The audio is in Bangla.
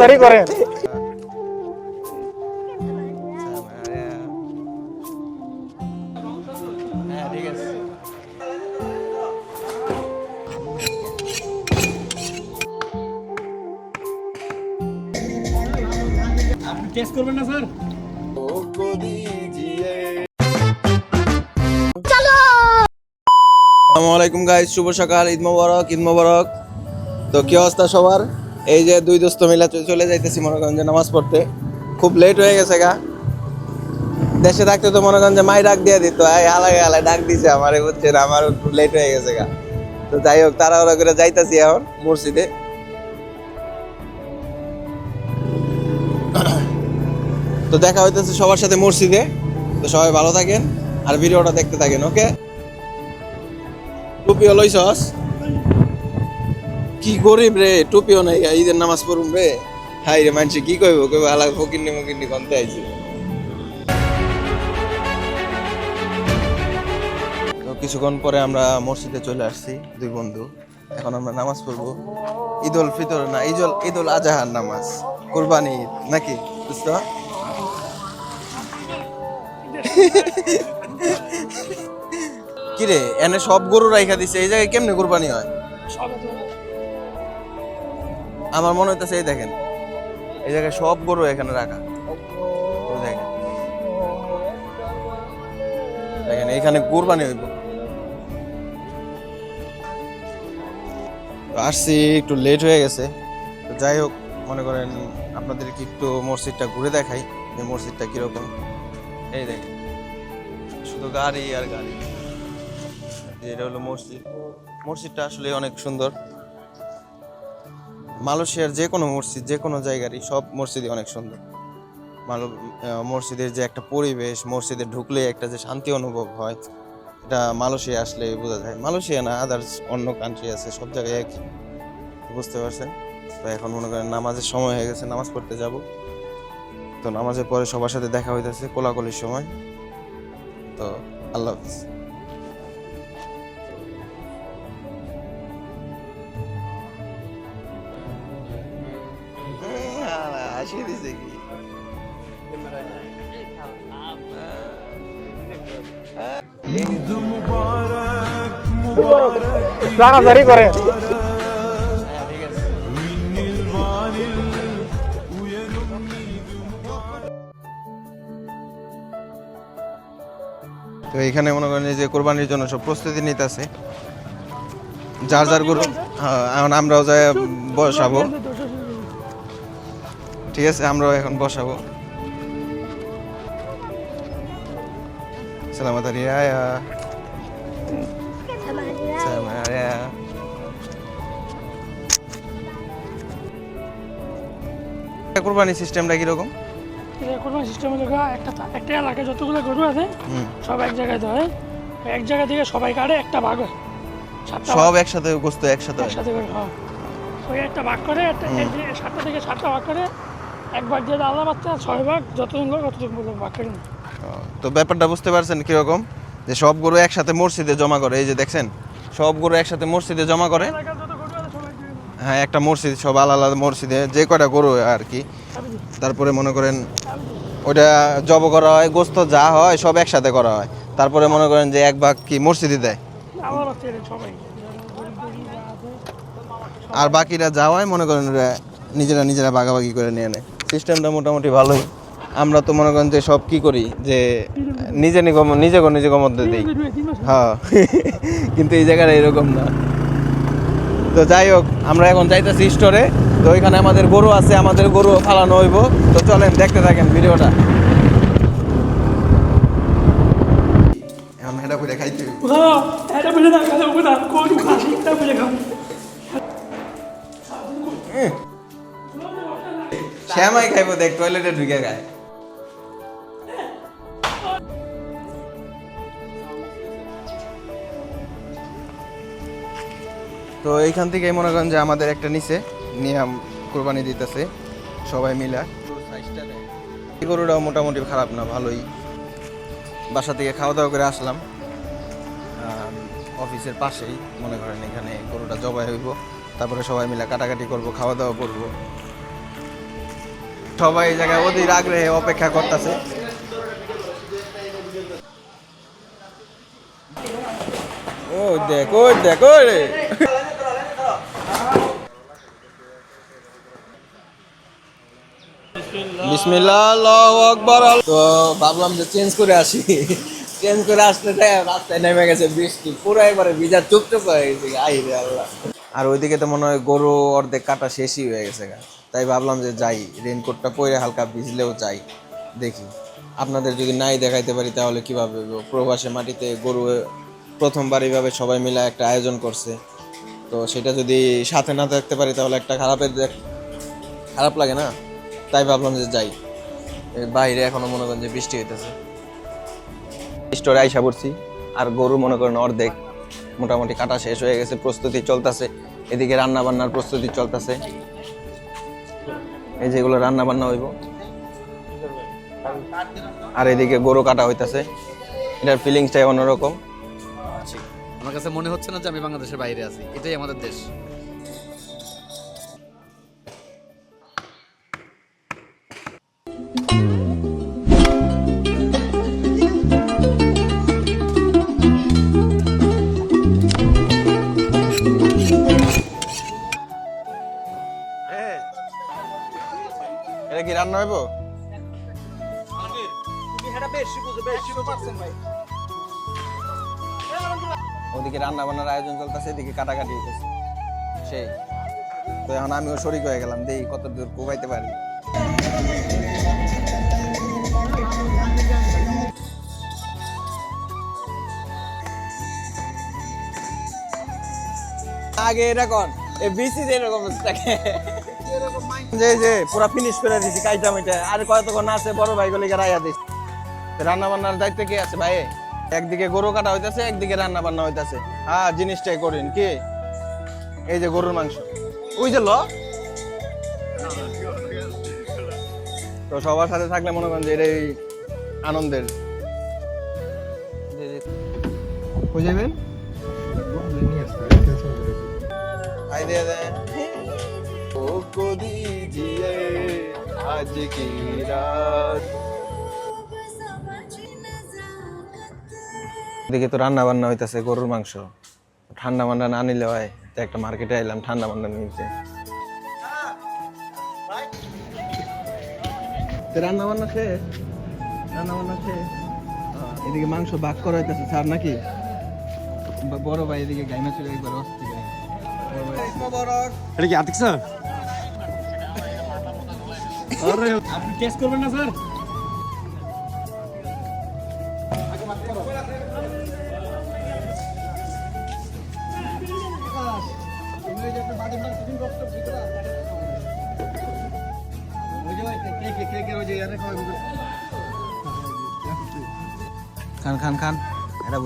জারি করে আপনি টেস্ট করবেন না স্যার? আসসালামু আলাইকুম গাইস, শুভ সকাল, ঈদ মোবারক, ঈদ মোবারক। তো কি অবস্থা সবার? এই যে দুই দোস্ত মিলে চলে যাইতেছি মনোগঞ্জে নামাজ পড়তে। খুব লেট হয়ে গেছে গা। দেশে থাকতে তো মনোগঞ্জে মাই ডাক দিয়ে দিত, হালাই হালাই ডাক দিছে আমারে, বুঝছেন? আমার লেট হয়ে গেছে গা। তো যাই হোক, তাড়াহুড়া করে যাইতাছি এখন মসজিদে। তো দেখা হইতেছে সবার সাথে মসজিদে। তো সবাই ভালো থাকেন আর ভিডিওটা দেখতে থাকেন, ওকে? টুপিও লইছস? কি গরিব রে, টুপিও নাই, ঈদের নামাজ পড়ুম রে। হাই রে, মানুষ কি কইব? কইব আলা ফকিন্নি মুকিন্নি কনতে আইছি। তো কিছুক্ষণ পরে আমরা মসজিদে চলে আসছি দুই বন্ধু। এখন আমরা নামাজ পড়বো। ঈদ উল ফিতর না, ঈদ উল আজহার নামাজ, কুরবানি নাকি বুঝছ? কিরে, এনে সব গরু রাইখা দিছে, এই জায়গায় কেমনে কুরবানি হয়? আমার মনে হইতেছে এই দেখেন, এই জায়গায় সব গরু এখানে রাখা। দেখেন দেখেন, এইখানে কুরবানি হইব। আসছি, একটু লেট হয়ে গেছে। তো যাই হোক, মনে করেন আপনাদেরকে একটু মসজিদটা ঘুরে দেখাই যে মসজিদটা কিরকম। এই দেখেন, শুধু গাড়ি আর গাড়ি। এটা হলো মসজিদ। মসজিদটা আসলে অনেক সুন্দর। মালয়েশিয়ার যে কোনো মসজিদ, যে কোনো জায়গারই সব মসজিদই অনেক সুন্দর। মসজিদের যে একটা পরিবেশ, মসজিদে ঢুকলে একটা যে শান্তি অনুভব হয়, এটা মালয়েশিয়া আসলে বোঝা যায়। মালয়েশিয়া না, আদার্স অন্য কান্ট্রি আছে, সব জায়গায় একই, বুঝতে পারছেন? তো এখন মনে করেন নামাজের সময় হয়ে গেছে, নামাজ পড়তে যাব। তো নামাজের পরে সবার সাথে দেখা হইতেছে কোলাকুলির সময়। তো আল্লাহ হাফিজ। হাসি দিছে কি? জারি করে তো এখানে মনে করেন যে কোরবানির জন্য সব প্রস্তুতি নিতেছে, যার যার গরু। হ্যাঁ, এখন আমরাও যাই বসাবো। ঠিক আছে, আমরাও এখন বসাবো। Selamat Hari Raya. Selamat Hari Raya. কোরবানি সিস্টেমটা কিরকম? কোরবানি সিস্টেম হলো একটা এলাকায় যতগুলো গরু আছে সব এক জায়গায় দেয়, এক জায়গা থেকে সবাই কাটে, একটা ভাগ হয়, সব একসাথে গোস্ত একসাথে করে। হ্যাঁ, ওই একটা ভাগ করে, একটা 7টা থেকে 7টা ভাগ করে, এক ভাগ দিয়ে আলাদা বাচ্চা, 6 ভাগ, যতজন লোক অতজন ভাগ করে। তো ব্যাপারটা বুঝতে পারছেন কিরকম? যে সব গরু একসাথে মসজিদে জমা করে, এই যে দেখছেন সব গরু একসাথে মসজিদে জমা করে। হ্যাঁ, একটা মসজিদ, সব আলাদা আলাদা মসজিদে যে কয়টা গরু আর কি। তারপরে মনে করেন ওইটা জব করা হয়, গোস্ত যা হয় সব একসাথে করা হয়। তারপরে মনে করেন যে এক ভাগ কি মসজিদে দেয়, আর বাকিরা যা হয় মনে করেন নিজেরা নিজেরা ভাগাভাগি করে নিয়ে নেয়। সিস্টেমটা মোটামুটি ভালোই। আমরা তো মনে করেন যে সব কি করি, যে নিজে মধ্যে দিই। হ্যাঁ, কিন্তু এই জায়গাটা এরকম না। তো যাই হোক, আমরা এখন যাইতেছি স্টোরে। তো ওইখানে আমাদের গরু আছে, আমাদের গরু ফালানো হইব। তো চলেন দেখতে থাকেন ভিডিওটা। এখন এটা করে খাইতে শ্যামাই খাইব, দেখ টয়লেটে ঢুকে গায়। তো এইখান থেকে মনে করেন যে আমাদের একটা নিচে নিয়ে কোরবানি দিতেছে সবাই মিলা। এই গরুটাও মোটামুটি খারাপ না, ভালোই। বাসা থেকে খাওয়া দাওয়া করে আসলাম, অফিসের পাশেই মনে করেন এখানে গরুটা জবাই হইব। তো তারপরে সবাই মিলে কাটাকাটি করব, খাওয়া দাওয়া করব। সবাই এই জায়গায় অধীর আগ্রহে অপেক্ষা করতেছে। ওই দেখ, ওই দেখ, ওই রে। বিসমিল্লাহ, আল্লাহু আকবার। তো ভাবলাম যে চেঞ্জ করে আসি, চেঞ্জ করে আসতে রাস্তায় নেমে গেছে বৃষ্টি, পুরো একবারে ভিজা চুপচুপ হয়ে গেছে। আই রে আল্লাহ। আর ওইদিকে তো মনে হয় গরু অর্ধেক কাটা শেষই হয়ে গেছে গা। তাই ভাবলাম যে যাই, রেইনকোটটা পরে হালকা ভিজলেও যাই, দেখি। আপনাদের যদি নাই দেখাইতে পারি তাহলে কিভাবে প্রবাসে মাটিতে গরু প্রথমবার এইভাবে সবাই মিলে একটা আয়োজন করছে, তো সেটা যদি সাথে না থাকতে পারি তাহলে একটা খারাপ লাগে না। তাই ভাবলাম যে যাই। বাইরে এখনো মনে করেন যে বৃষ্টি হইতেছে, স্টোরে আইসা পড়ছি। আর গরু মনে করেন অর্ধেক মোটামুটি কাটা শেষ হয়ে গেছে, প্রস্তুতি চলতেছে। এদিকে রান্না বান্নার প্রস্তুতি চলতেছে, এই যেগুলো রান্না বান্না হইব। আর এদিকে গরু কাটা হইতাছে, এটার ফিলিংসটাই অন্যরকম। আমার কাছে মনে হচ্ছে না যে আমি বাংলাদেশের বাইরে আছি, এটাই আমাদের দেশ। এটা কি রান্না হইব? ওদিকে রান্না বান্নার আয়োজন চলতেছে, এদিকে কাটাকাটি হইতেছে সেই। তো এখন আমিও শরিক হয়ে গেলাম, দেখি কত দূর কোবাইতে পারি। আগে এরকম বিসি এরকম থাকে যে পুরা ফিনিশ করে দিছি কাইটা মিটা। আর কতক্ষণ আছে বড় ভাই গলি রাইয়া দিস। রান্না বান্নার দায়িত্ব কি আছে ভাই? একদিকে গরু কাটা হইতাছে, একদিকে রান্না বান্না হইতাছে। হ্যাঁ, জিনিসটাই করেন কি, এই যে গরুর মাংস ওই যে তো সবার সাথে থাকলে মনে করেন যে এটাই আনন্দের। হয়ে যাবেন আজ কি রাত। এদিকে তো রান্না বান্না হইতাছে গরুর মাংস। ঠান্ডা মান্ডা না নিলে হয়, তো একটা মার্কেটে আইলাম ঠান্ডা মান্ডা নিতে। রান্না বান্না শেষ, এদিকে মাংস ভাগ করা হইতেছে স্যার নাকি? বড় ভাই এদিকে গাইমা চলে একবার অস্থির। এটা কি আতিক স্যার? আরে আপনি টেস্ট করবেন না স্যার? খান খান খান, এটা